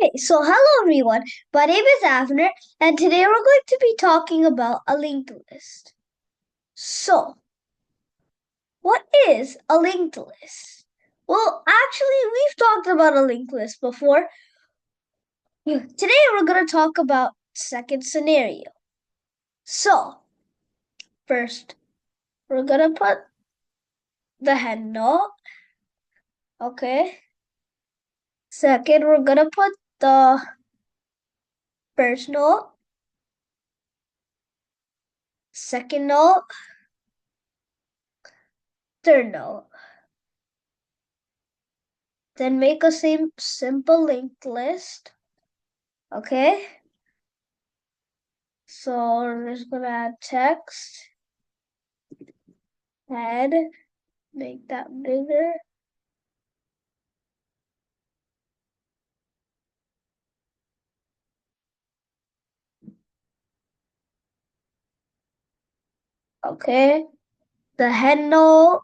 Okay, so hello everyone. My name is Avner, and today we're going to be talking about a linked list. So, what is a linked list? Well, actually, we've talked about a linked list before. Today we're going to talk about second scenario. So, first, we're going to put the head note. Okay. Second, we're going to put the first note. Second note. Third note. Then make a simple linked list. Okay. So we're just gonna add text, head, make that bigger. Okay. The head note,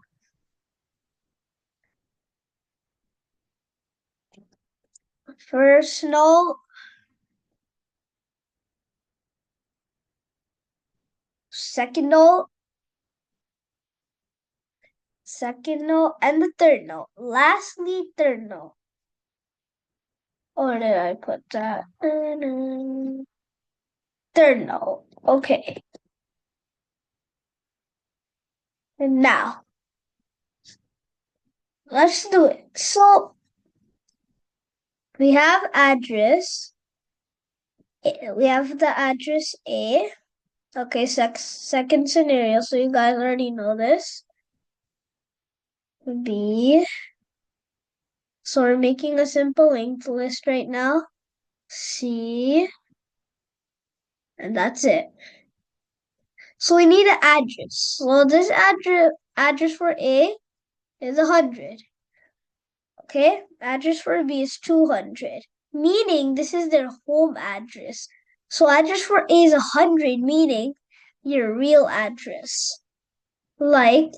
first note, second note, and the third note. Lastly, third note. Or did I put that? Third note. Okay. And now, let's do it. So we have address. We have the address A. Okay, second scenario, so you guys already know this. B. So we're making a simple linked list right now. C. And that's it. So we need an address. So this address for A is 100. Okay, address for B is 200. Meaning this is their home address. So address for A is 100, meaning your real address. Like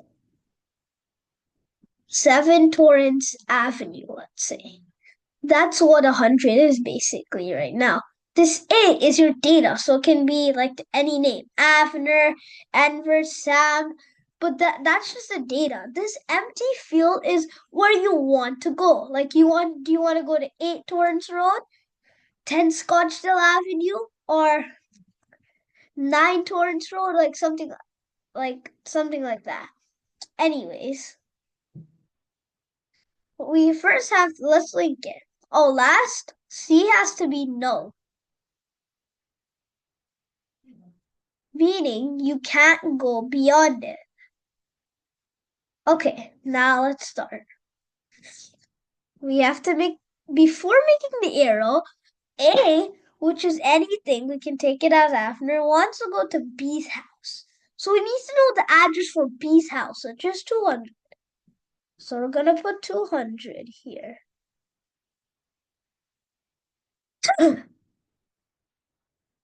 7 Torrance Avenue, let's say. That's what 100 is basically right now. This A is your data, so it can be like any name. Avner, Enver, Sam, but that's just the data. This empty field is where you want to go. Like do you want to go to 8 Torrance Road, 10 Scottsdale Avenue, or 9 Torrance Road, something like that. Anyways, we first have to, let's link it. Oh, last, C has to be no. Meaning you can't go beyond it. Okay, now let's start. We have to before making the arrow, A, which is anything, we can take it as Afner, wants to go to B's house. So we need to know the address for B's house, which is 200. So we're going to put 200 here.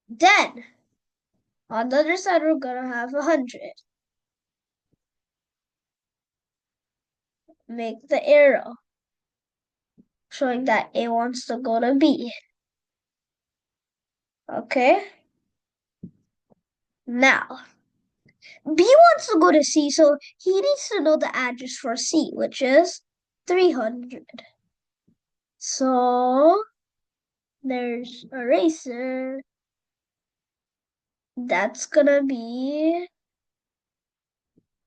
Then, on the other side, we're going to have 100. Make the arrow, showing that A wants to go to B. Okay? Now, B wants to go to C, so he needs to know the address for C, which is 300. So there's eraser. That's gonna be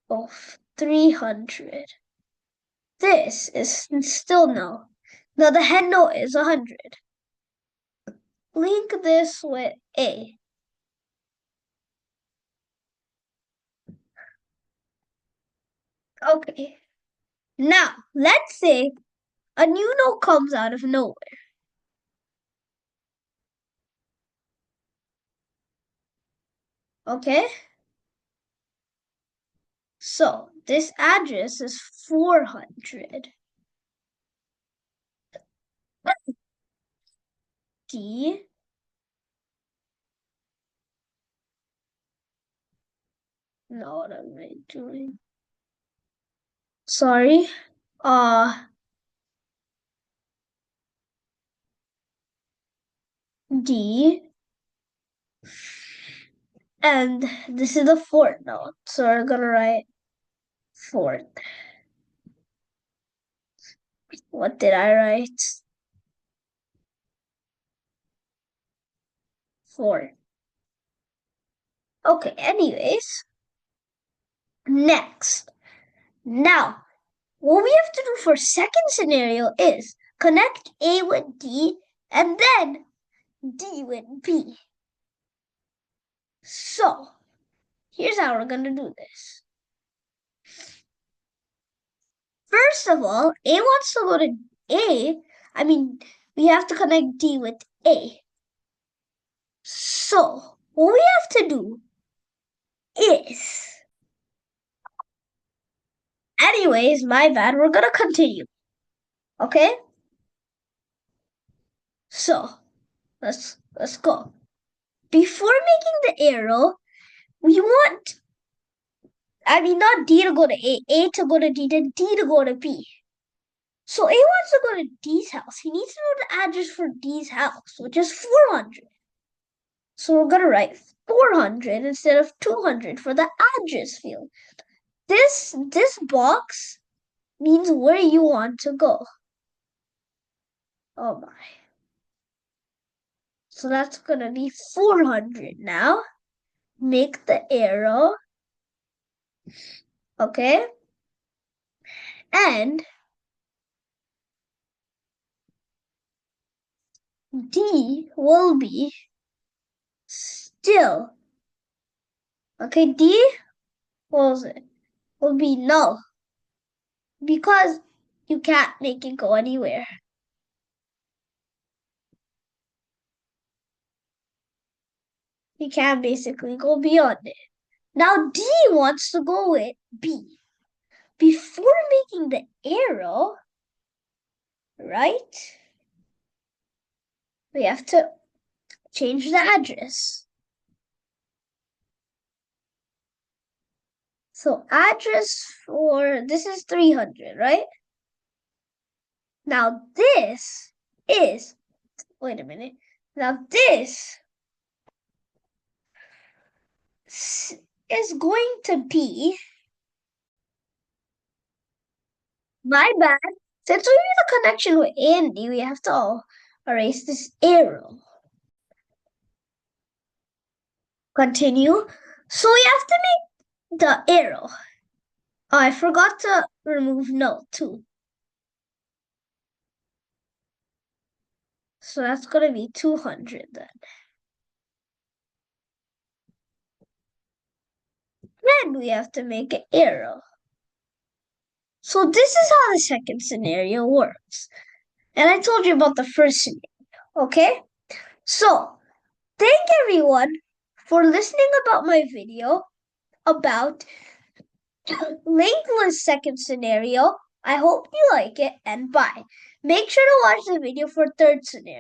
of 300. This is still no. Now the head note is 100. Link this with A. Okay. Now, let's say a new note comes out of nowhere. Okay? So, this address is 400. D. No, what am I doing? Sorry. Uh, D, and this is the fourth note. So we're gonna write fourth. What did I write? Fourth. Okay, anyways. Next. Now, what we have to do for second scenario is connect A with D and then D with B. So, here's how we're going to do this. First of all, A wants to go to A. We have to connect D with A. So, what we have to do is... Anyways, my bad. We're going to continue. Okay? So, let's go. Before making the arrow, we want, not D to go to A to go to D, then D to go to B. So A wants to go to D's house. He needs to know the address for D's house, which is 400. So we're going to write 400 instead of 200 for the address field. This box means where you want to go. Oh my. So that's going to be 400 now. Make the arrow. Okay? And D will be still. Okay, D will be null because you can't make it go anywhere. You can't basically go beyond it. Now D wants to go with B. Before making the arrow, right, we have to change the address. So address for, this is 300, right? Now this is, wait a minute. Now this is going to be, my bad. Since we need a connection with A and D, we have to erase this arrow. Continue. So we have to make the arrow. Oh, I forgot to remove null too. So that's going to be 200 then. Then we have to make an arrow. So this is how the second scenario works. And I told you about the first scenario, okay? So, thank everyone for listening about my video about linkless second scenario. I hope you like it and bye. Make sure to watch the video for third scenario.